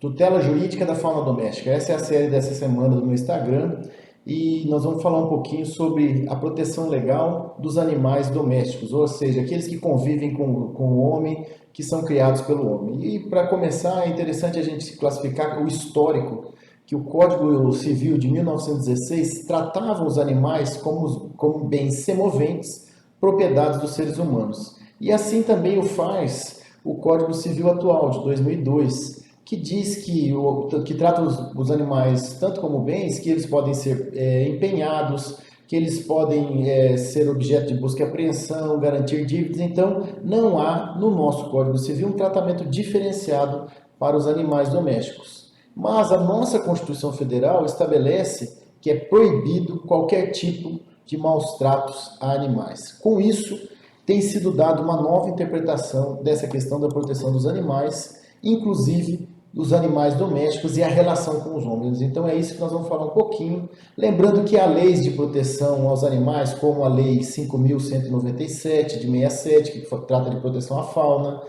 Tutela jurídica da fauna doméstica. Essa é a série dessa semana do meu Instagram e nós vamos falar um pouquinho sobre a proteção legal dos animais domésticos, ou seja, aqueles que convivem com o homem, que são criados pelo homem. E para começar, é interessante a gente classificar o histórico, que o Código Civil de 1916 tratava os animais como bens semoventes, propriedades dos seres humanos. E assim também o faz o Código Civil atual de 2002, que diz que trata os animais tanto como bens, que eles podem ser empenhados, que eles podem ser objeto de busca e apreensão, garantir dívidas. Então, não há no nosso Código Civil um tratamento diferenciado para os animais domésticos. Mas a nossa Constituição Federal estabelece que é proibido qualquer tipo de maus tratos a animais. Com isso, tem sido dada uma nova interpretação dessa questão da proteção dos animais, inclusive dos animais domésticos e a relação com os homens. Então é isso que nós vamos falar um pouquinho. Lembrando que há leis de proteção aos animais, como a Lei 5.197 de 67, que trata de proteção à fauna.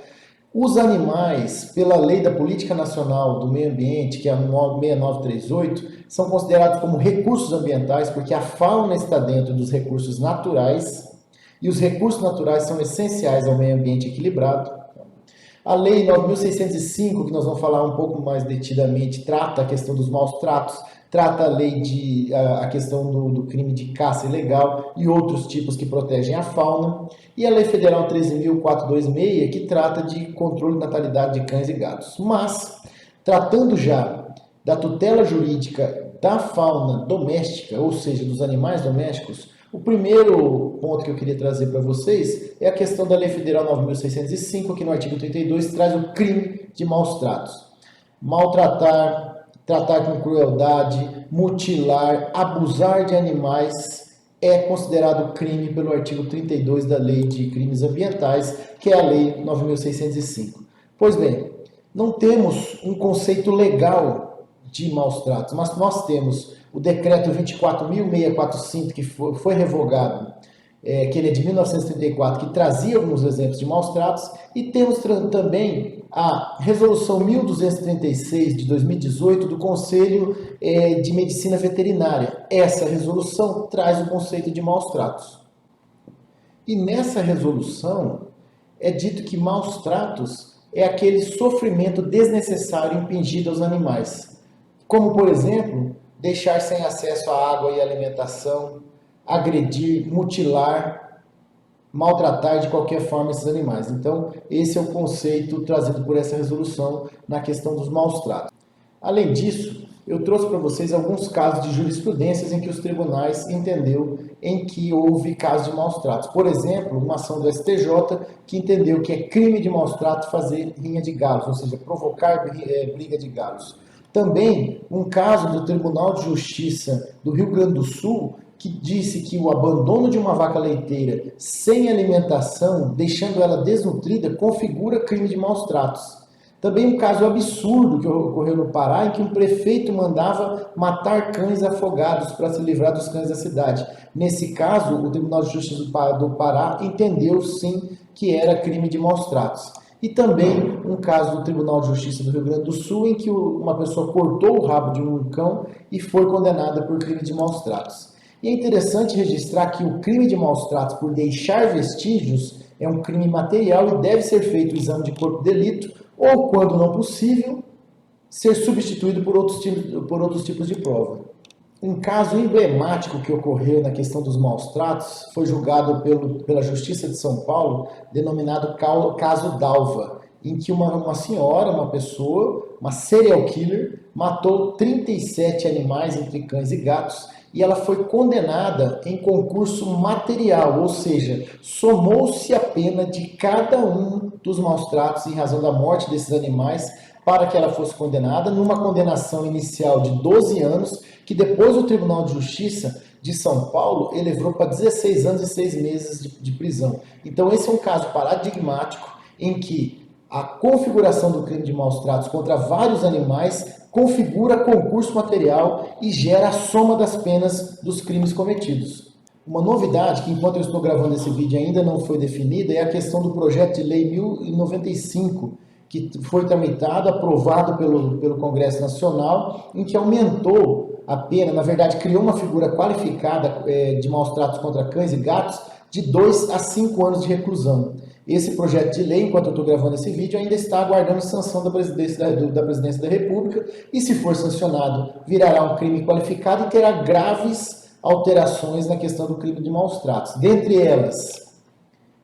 Os animais, pela Lei da Política Nacional do Meio Ambiente, que é a 6938, são considerados como recursos ambientais, porque a fauna está dentro dos recursos naturais, e os recursos naturais são essenciais ao meio ambiente equilibrado. A Lei 9.605, que nós vamos falar um pouco mais detidamente, trata a questão dos maus tratos, trata a questão do crime de caça ilegal e outros tipos que protegem a fauna. E a Lei Federal 13.426, que trata de controle de natalidade de cães e gatos. Mas, tratando já da tutela jurídica da fauna doméstica, ou seja, dos animais domésticos, o primeiro ponto que eu queria trazer para vocês é a questão da Lei Federal 9.605, que no artigo 32 traz o crime de maus tratos. Maltratar, tratar com crueldade, mutilar, abusar de animais é considerado crime pelo artigo 32 da Lei de Crimes Ambientais, que é a Lei 9.605. Pois bem, não temos um conceito legal de maus tratos, mas nós temos o decreto 24.645, que foi revogado, que ele é de 1934, que trazia alguns exemplos de maus tratos, e temos também a resolução 1236 de 2018 do Conselho de Medicina Veterinária. Essa resolução traz o conceito de maus tratos. E nessa resolução é dito que maus tratos é aquele sofrimento desnecessário impingido aos animais, como, por exemplo, deixar sem acesso à água e alimentação, agredir, mutilar, maltratar de qualquer forma esses animais. Então, esse é o conceito trazido por essa resolução na questão dos maus tratos. Além disso, eu trouxe para vocês alguns casos de jurisprudências em que os tribunais entenderam em que houve casos de maus tratos. Por exemplo, uma ação do STJ que entendeu que é crime de maus tratos fazer rinha de galos, ou seja, provocar briga de galos. Também um caso do Tribunal de Justiça do Rio Grande do Sul, que disse que o abandono de uma vaca leiteira sem alimentação, deixando ela desnutrida, configura crime de maus tratos. Também um caso absurdo que ocorreu no Pará, em que um prefeito mandava matar cães afogados para se livrar dos cães da cidade. Nesse caso, o Tribunal de Justiça do Pará entendeu sim que era crime de maus tratos. E também um caso do Tribunal de Justiça do Rio Grande do Sul, em que uma pessoa cortou o rabo de um cão e foi condenada por crime de maus tratos. E é interessante registrar que o crime de maus tratos por deixar vestígios é um crime material e deve ser feito o exame de corpo de delito, ou, quando não possível, ser substituído por outros tipos de prova. Um caso emblemático que ocorreu na questão dos maus tratos foi julgado pela Justiça de São Paulo, denominado caso Dalva, em que uma senhora, uma pessoa, uma serial killer, matou 37 animais entre cães e gatos, e ela foi condenada em concurso material, ou seja, somou-se a pena de cada um dos maus tratos em razão da morte desses animais para que ela fosse condenada, numa condenação inicial de 12 anos, que depois o Tribunal de Justiça de São Paulo elevou para 16 anos e 6 meses de prisão. Então esse é um caso paradigmático em que a configuração do crime de maus tratos contra vários animais configura concurso material e gera a soma das penas dos crimes cometidos. Uma novidade que, enquanto eu estou gravando esse vídeo, ainda não foi definida é a questão do projeto de lei 1095, que foi tramitado, aprovado pelo Congresso Nacional, em que aumentou a pena, na verdade criou uma figura qualificada de maus tratos contra cães e gatos de 2 a 5 anos de reclusão. Esse projeto de lei, enquanto eu estou gravando esse vídeo, ainda está aguardando sanção da Presidência da República e, se for sancionado, virará um crime qualificado e terá graves alterações na questão do crime de maus tratos. Dentre elas,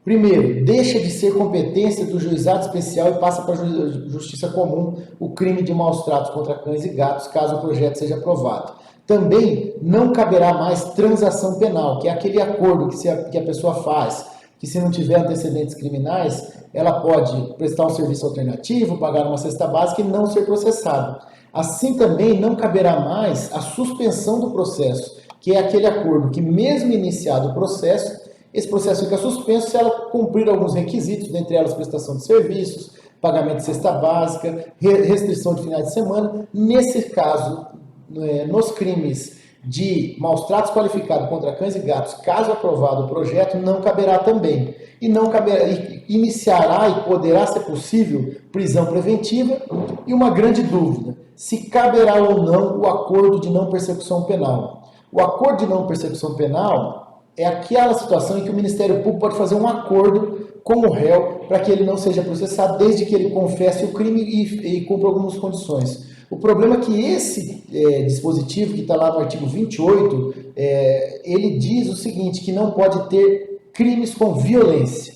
primeiro, deixa de ser competência do juizado especial e passa para a justiça comum o crime de maus tratos contra cães e gatos, caso o projeto seja aprovado. Também não caberá mais transação penal, que é aquele acordo que a pessoa faz, que se não tiver antecedentes criminais, ela pode prestar um serviço alternativo, pagar uma cesta básica e não ser processado. Assim também não caberá mais a suspensão do processo, que é aquele acordo que, mesmo iniciado o processo, esse processo fica suspenso se ela cumprir alguns requisitos, dentre elas prestação de serviços, pagamento de cesta básica, restrição de finais de semana. Nesse caso, nos crimes de maus tratos qualificados contra cães e gatos, caso aprovado o projeto, não caberá também. E não caberá, iniciará e poderá ser possível prisão preventiva. E uma grande dúvida, se caberá ou não o acordo de não persecução penal. O acordo de não persecução penal é aquela situação em que o Ministério Público pode fazer um acordo com o réu para que ele não seja processado, desde que ele confesse o crime e cumpra algumas condições. O problema é que esse dispositivo, que está lá no artigo 28, ele diz o seguinte, que não pode ter crimes com violência.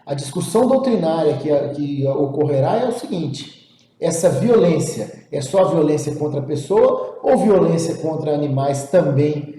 A discussão doutrinária que ocorrerá é o seguinte, essa violência é só violência contra a pessoa ou violência contra animais também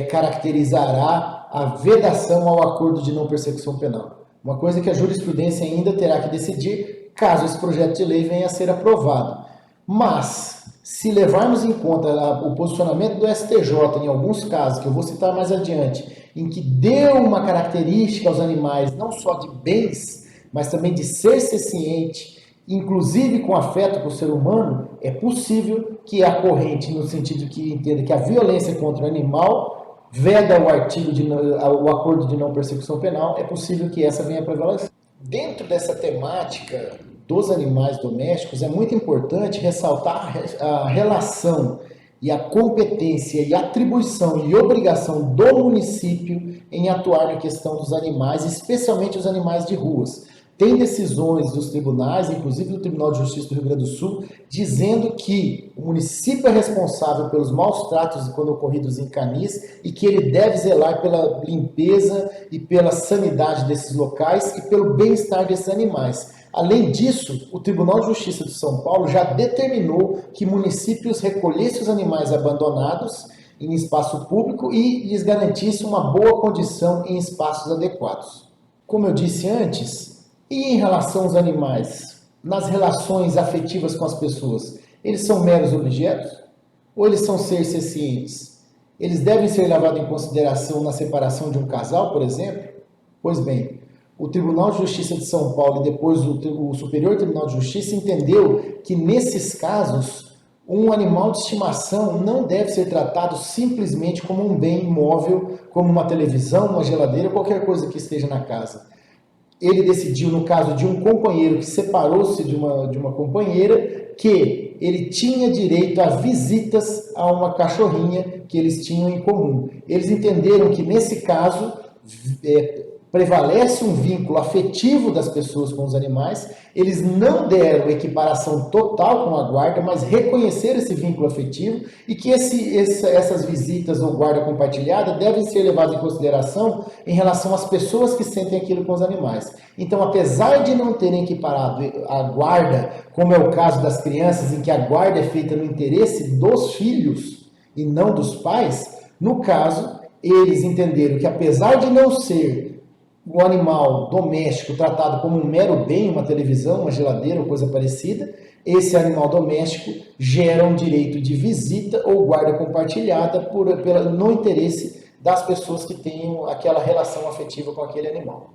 caracterizará a vedação ao acordo de não persecução penal? Uma coisa que a jurisprudência ainda terá que decidir, caso esse projeto de lei venha a ser aprovado. Mas, se levarmos em conta o posicionamento do STJ, em alguns casos, que eu vou citar mais adiante, em que deu uma característica aos animais, não só de bens, mas também de ser ciente, inclusive com afeto para o ser humano, é possível que a corrente, no sentido que entenda que a violência contra o animal veda o acordo de não persecução penal, é possível que essa venha a prevalecer. Dentro dessa temática dos animais domésticos, é muito importante ressaltar a relação e a competência e atribuição e obrigação do município em atuar na questão dos animais, especialmente os animais de ruas. Tem decisões dos tribunais, inclusive do Tribunal de Justiça do Rio Grande do Sul, dizendo que o município é responsável pelos maus tratos quando ocorridos em canis e que ele deve zelar pela limpeza e pela sanidade desses locais e pelo bem-estar desses animais. Além disso, o Tribunal de Justiça de São Paulo já determinou que municípios recolhessem os animais abandonados em espaço público e lhes garantissem uma boa condição em espaços adequados. Como eu disse antes, e em relação aos animais, nas relações afetivas com as pessoas, eles são meros objetos? Ou eles são seres sencientes? Eles devem ser levados em consideração na separação de um casal, por exemplo? Pois bem, o Tribunal de Justiça de São Paulo e depois o Superior Tribunal de Justiça entendeu que nesses casos, um animal de estimação não deve ser tratado simplesmente como um bem imóvel, como uma televisão, uma geladeira, qualquer coisa que esteja na casa. Ele decidiu, no caso de um companheiro que separou-se de uma companheira, que ele tinha direito a visitas a uma cachorrinha que eles tinham em comum. Eles entenderam que, nesse caso, prevalece um vínculo afetivo das pessoas com os animais. Eles não deram equiparação total com a guarda, mas reconheceram esse vínculo afetivo e que essas visitas ou guarda compartilhada devem ser levadas em consideração em relação às pessoas que sentem aquilo com os animais. Então, apesar de não terem equiparado a guarda, como é o caso das crianças, em que a guarda é feita no interesse dos filhos e não dos pais, no caso, eles entenderam que, apesar de não ser o animal doméstico tratado como um mero bem, uma televisão, uma geladeira ou coisa parecida, esse animal doméstico gera um direito de visita ou guarda compartilhada no interesse das pessoas que tenham aquela relação afetiva com aquele animal.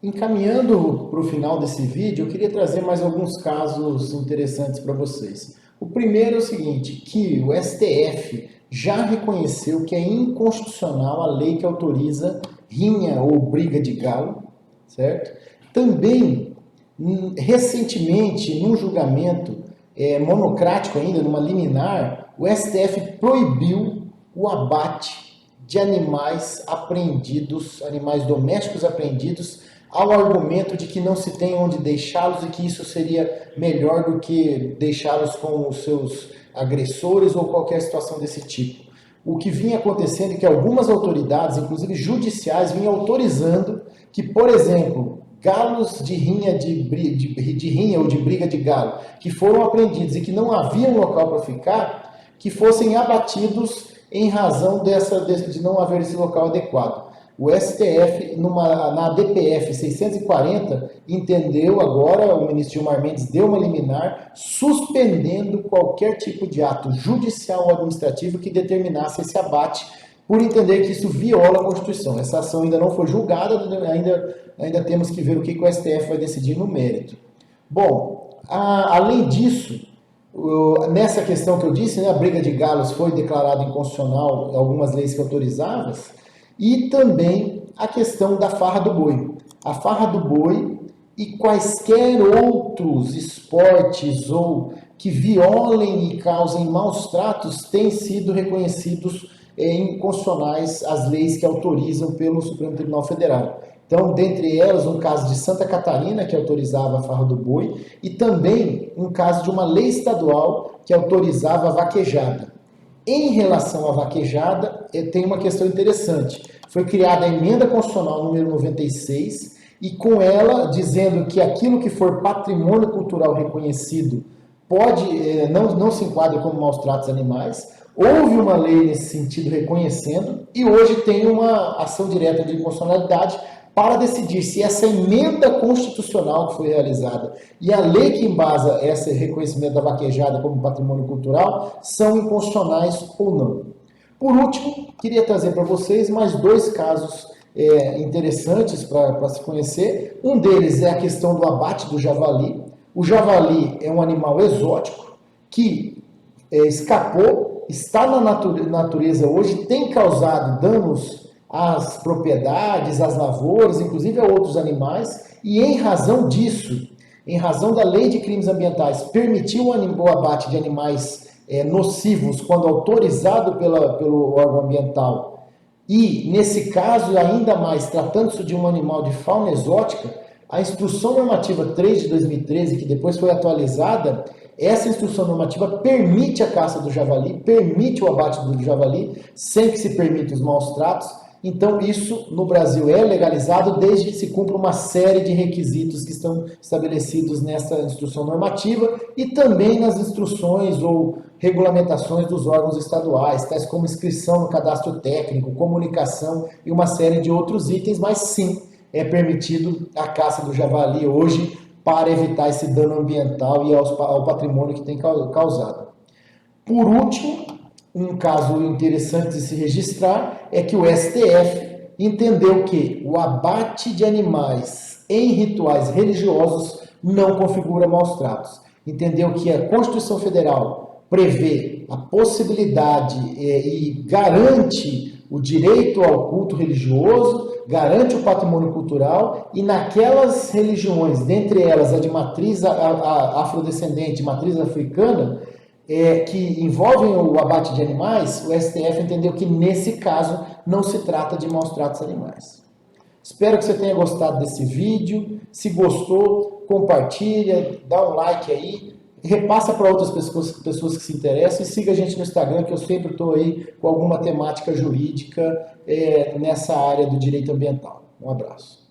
Encaminhando para o final desse vídeo, eu queria trazer mais alguns casos interessantes para vocês. O primeiro é o seguinte, que o STF já reconheceu que é inconstitucional a lei que autoriza rinha ou briga de galo, certo? Também Recentemente, num julgamento monocrático ainda, numa liminar, o STF proibiu o abate de animais apreendidos, animais domésticos apreendidos, ao argumento de que não se tem onde deixá-los e que isso seria melhor do que deixá-los com os seus agressores ou qualquer situação desse tipo. O que vinha acontecendo é que algumas autoridades, inclusive judiciais, vinham autorizando que, por exemplo, galos de rinha, de rinha ou de briga de galo, que foram apreendidos e que não havia um local para ficar, que fossem abatidos em razão de não haver esse local adequado. O STF, na DPF 640, entendeu agora, o ministro Gilmar Mendes deu uma liminar, suspendendo qualquer tipo de ato judicial ou administrativo que determinasse esse abate, por entender que isso viola a Constituição. Essa ação ainda não foi julgada, ainda temos que ver o que o STF vai decidir no mérito. Bom, além disso, nessa questão que eu disse, a briga de galos foi declarada inconstitucional, algumas leis que autorizavam, e também a questão da farra do boi. A farra do boi e quaisquer outros esportes ou que violem e causem maus tratos têm sido reconhecidos inconstitucionais as leis que autorizam pelo Supremo Tribunal Federal. Então, dentre elas, um caso de Santa Catarina, que autorizava a farra do boi, e também um caso de uma lei estadual que autorizava a vaquejada. Em relação à vaquejada, tem uma questão interessante. Foi criada a emenda constitucional número 96, e com ela dizendo que aquilo que for patrimônio cultural reconhecido não se enquadra como maus tratos animais. Houve uma lei nesse sentido reconhecendo, e hoje tem uma ação direta de inconstitucionalidade para decidir se essa emenda constitucional que foi realizada e a lei que embasa esse reconhecimento da vaquejada como patrimônio cultural são inconstitucionais ou não. Por último, queria trazer para vocês mais dois casos interessantes para se conhecer. Um deles é a questão do abate do javali. O javali é um animal exótico que escapou, está na natureza hoje, tem causado danos às propriedades, às lavouras, inclusive a outros animais, e em razão disso, em razão da lei de crimes ambientais, permitiu o abate de animais nocivos quando autorizado pelo órgão ambiental, e nesse caso, ainda mais, tratando-se de um animal de fauna exótica, a Instrução Normativa 3 de 2013, que depois foi atualizada, essa instrução normativa permite a caça do javali, permite o abate do javali, sem que se permita os maus tratos. Então, isso no Brasil é legalizado desde que se cumpra uma série de requisitos que estão estabelecidos nessa instrução normativa e também nas instruções ou regulamentações dos órgãos estaduais, tais como inscrição no cadastro técnico, comunicação e uma série de outros itens, mas sim, é permitido a caça do javali hoje para evitar esse dano ambiental e ao patrimônio que tem causado. Por último, um caso interessante de se registrar é que o STF entendeu que o abate de animais em rituais religiosos não configura maus tratos. Entendeu que a Constituição Federal prevê a possibilidade e garante o direito ao culto religioso, garante o patrimônio cultural, e naquelas religiões, dentre elas a de matriz afrodescendente, matriz africana, que envolvem o abate de animais, o STF entendeu que nesse caso não se trata de maus tratos animais. Espero que você tenha gostado desse vídeo. Se gostou, compartilha, dá um like aí, repassa para outras pessoas que se interessam e siga a gente no Instagram, que eu sempre estou aí com alguma temática jurídica nessa área do direito ambiental. Um abraço.